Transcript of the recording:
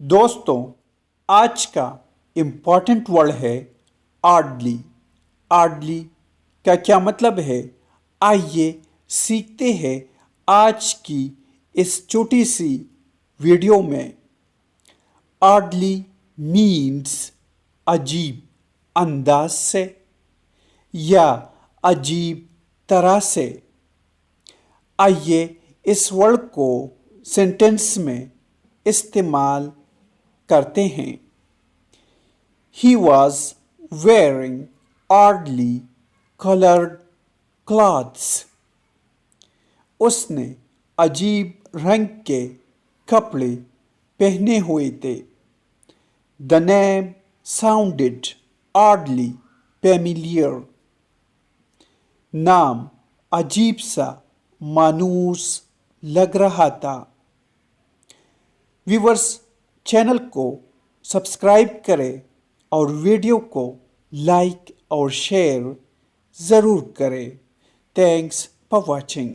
दोस्तों, आज का इम्पॉर्टेंट वर्ड है ऑडली। ऑडली का क्या मतलब है? आइए सीखते हैं आज की इस छोटी सी वीडियो में। ऑडली मीन्स अजीब अंदाज से या अजीब तरह से। आइए इस वर्ड को सेंटेंस में इस्तेमाल करते हैं। He was wearing oddly colored clothes. उसने अजीब रंग के कपड़े पहने हुए थे। The name sounded oddly familiar. नाम अजीब सा मानूस लग रहा था। व्यूअर्स, चैनल को सब्सक्राइब करें और वीडियो को लाइक और शेयर ज़रूर करें। Thanks for watching.